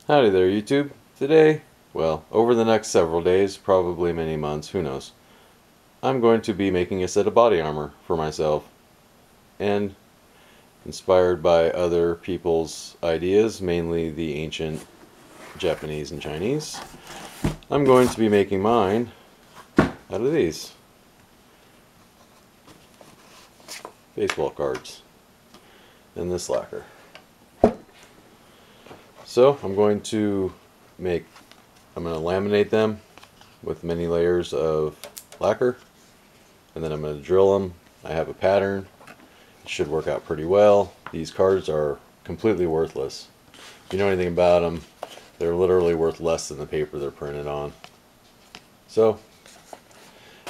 Howdy there, YouTube. Today, well, over the next several days, probably many months, who knows, I'm going to be making a set of body armor for myself. And inspired by other people's ideas, mainly the ancient Japanese and Chinese, I'm going to be making mine out of these baseball cards and this lacquer. So I'm going to laminate them with many layers of lacquer, and then I'm going to drill them. I have a pattern. It should work out pretty well. These cards are completely worthless. If you know anything about them, they're literally worth less than the paper they're printed on. So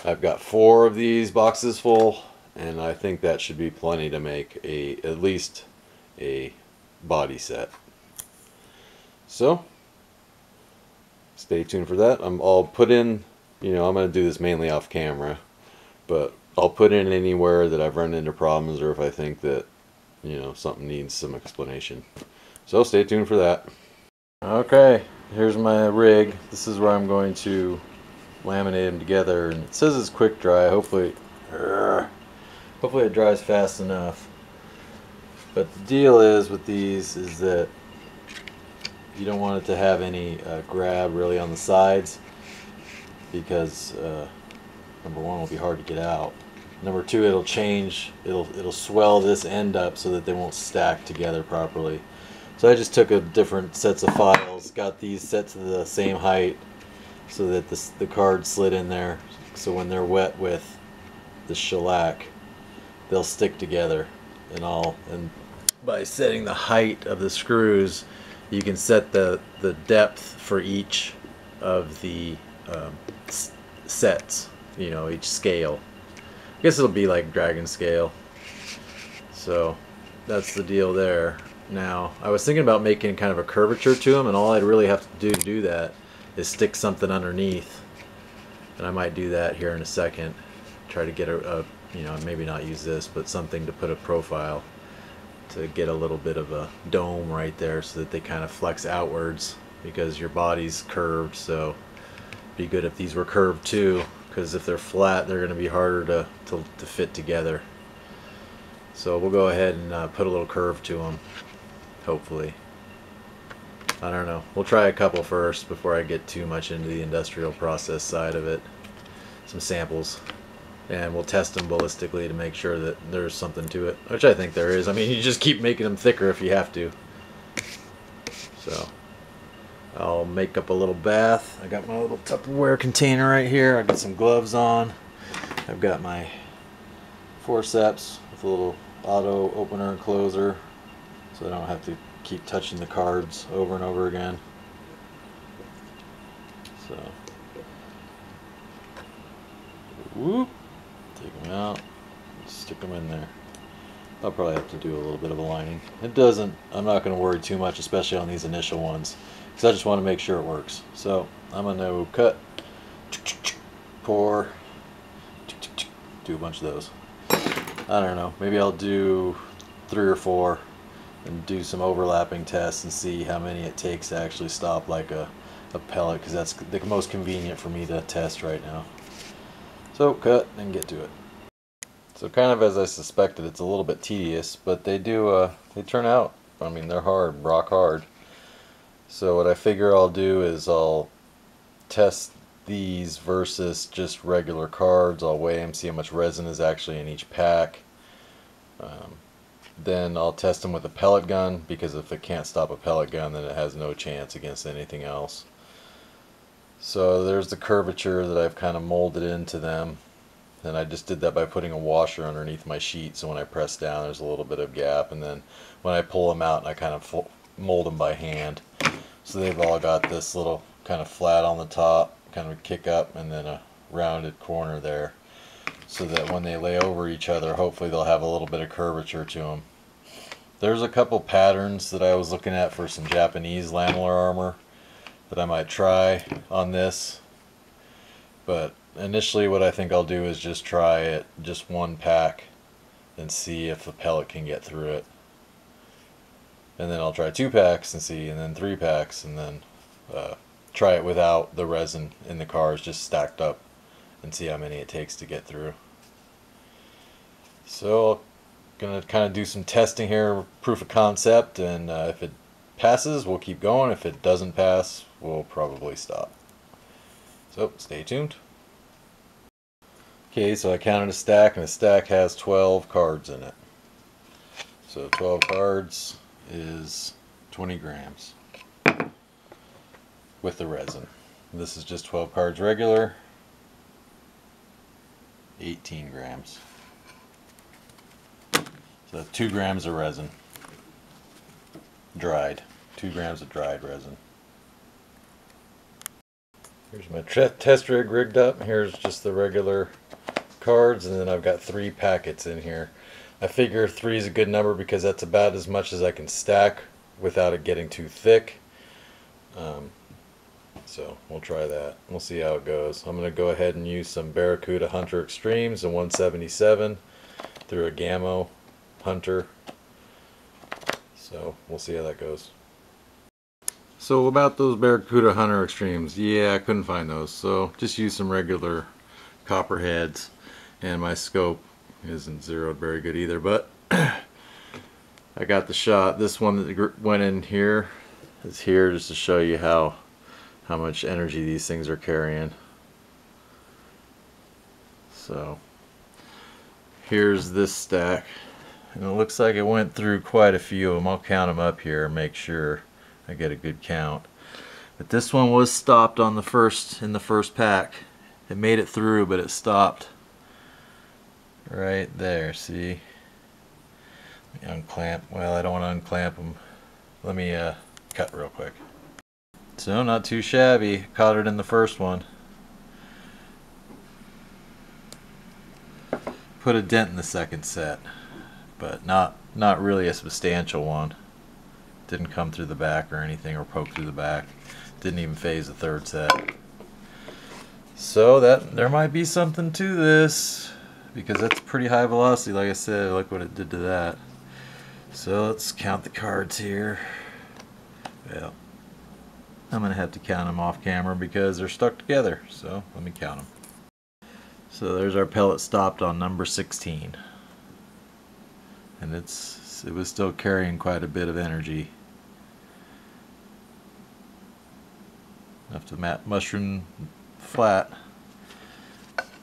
I've got 4 of these boxes full, and I think that should be plenty to make at least a body set. So stay tuned for that. I'll put in, I'm going to do this mainly off camera, but I'll put in anywhere that I've run into problems or if I think that, something needs some explanation. So stay tuned for that. Okay, here's my rig. This is where I'm going to laminate them together, and it says it's quick dry. Hopefully it dries fast enough. But the deal is with these is that you don't want it to have any grab really on the sides, because number one, it'll be hard to get out. Number two, it'll swell this end up so that they won't stack together properly. So I just took different sets of files, got these set to the same height so that the card slid in there, so when they're wet with the shellac they'll stick together. And by setting the height of the screws, you can set the depth for each of the sets, each scale. I guess it'll be like dragon scale. So that's the deal there. Now, I was thinking about making kind of a curvature to them, and all I'd really have to do that is stick something underneath. And I might do that here in a second. Try to get maybe not use this, but something to put a profile to get a little bit of a dome right there so that they kind of flex outwards, because your body's curved, so it'd be good if these were curved too, because if they're flat they're going to be harder to fit together. So we'll go ahead and put a little curve to them, hopefully. I don't know, we'll try a couple first before I get too much into the industrial process side of it. Some samples, and we'll test them ballistically to make sure that there's something to it, which I think there is. I mean, you just keep making them thicker if you have to. So I'll make up a little bath. I got my little Tupperware container right here. I got some gloves on. I've got my forceps with a little auto opener and closer, so I don't have to keep touching the cards over and over again. So whoop. Take them out, stick them in there. I'll probably have to do a little bit of a lining. I'm not going to worry too much, especially on these initial ones, because I just want to make sure it works. So I'm going to cut, pour, do a bunch of those. I don't know, maybe I'll do 3 or 4 and do some overlapping tests and see how many it takes to actually stop like a pellet, because that's the most convenient for me to test right now. So cut and get to it. So kind of as I suspected, it's a little bit tedious, but they turn out, I mean, they're hard, rock hard. So what I figure I'll do is I'll test these versus just regular cards. I'll weigh them, see how much resin is actually in each pack. Then I'll test them with a pellet gun, because if it can't stop a pellet gun, then it has no chance against anything else. So there's the curvature that I've kind of molded into them, and I just did that by putting a washer underneath my sheet, so when I press down there's a little bit of gap, and then when I pull them out, I kind of mold them by hand. So they've all got this little kind of flat on the top, kind of kick up, and then a rounded corner there, so that when they lay over each other, hopefully they'll have a little bit of curvature to them. There's a couple patterns that I was looking at for some Japanese Lamelar armor that I might try on this, but initially what I think I'll do is just try it, just one pack, and see if the pellet can get through it. and then I'll try 2 packs and see, and then 3 packs, and then try it without the resin in the cars, just stacked up, and see how many it takes to get through. So I'm gonna kind of do some testing here, proof of concept, and if it passes, we'll keep going. If it doesn't pass, we'll probably stop. So stay tuned. Okay, so I counted a stack, and the stack has 12 cards in it. So 12 cards is 20 grams with the resin. This is just 12 cards regular, 18 grams. So that's 2 grams of resin, dried. 2 grams of dried resin. Here's my test rig rigged up. Here's just the regular cards, and then I've got 3 packets in here. I figure 3 is a good number because that's about as much as I can stack without it getting too thick. So we'll try that. We'll see how it goes. I'm going to go ahead and use some Barracuda Hunter Extremes and 177 through a Gammo Hunter. So we'll see how that goes. So about those Barracuda Hunter Extremes, yeah, I couldn't find those. So just use some regular copperheads, and my scope isn't zeroed very good either, but I got the shot. This one that went in here is here just to show you how much energy these things are carrying. So here's this stack, and it looks like it went through quite a few of them. I'll count them up here and make sure I get a good count. But this one was stopped on in the first pack. It made it through, but it stopped right there. See? Let me unclamp. Well, I don't want to unclamp them. Let me cut real quick. So not too shabby. Caught it in the first one. Put a dent in the second set, but not really a substantial one. Didn't come through the back or anything, or poke through the back. Didn't even phase the third set. So there might be something to this, because that's pretty high velocity. Like I said, look what it did to that. So let's count the cards here. Well, I'm gonna have to count them off camera because they're stuck together. So let me count them. So there's our pellet stopped on number 16, and it was still carrying quite a bit of energy. Enough to mushroom flat.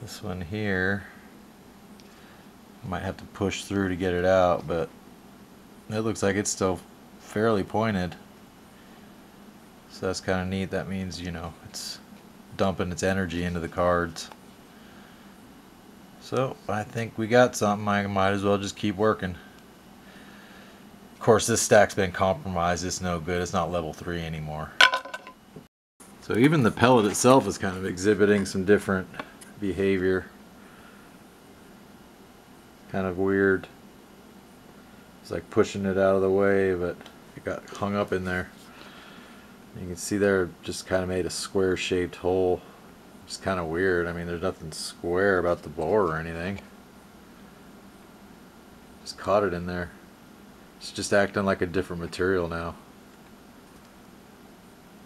This one here, I might have to push through to get it out, but it looks like it's still fairly pointed. So that's kind of neat. That means, you know, it's dumping its energy into the cards. So I think we got something. I might as well just keep working. Of course, this stack's been compromised. It's no good. It's not level 3 anymore. So even the pellet itself is kind of exhibiting some different behavior. Kind of weird. It's like pushing it out of the way, but it got hung up in there. You can see there it just kind of made a square shaped hole. It's kind of weird. I mean, there's nothing square about the bore or anything. Just caught it in there. It's just acting like a different material now.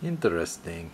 Interesting.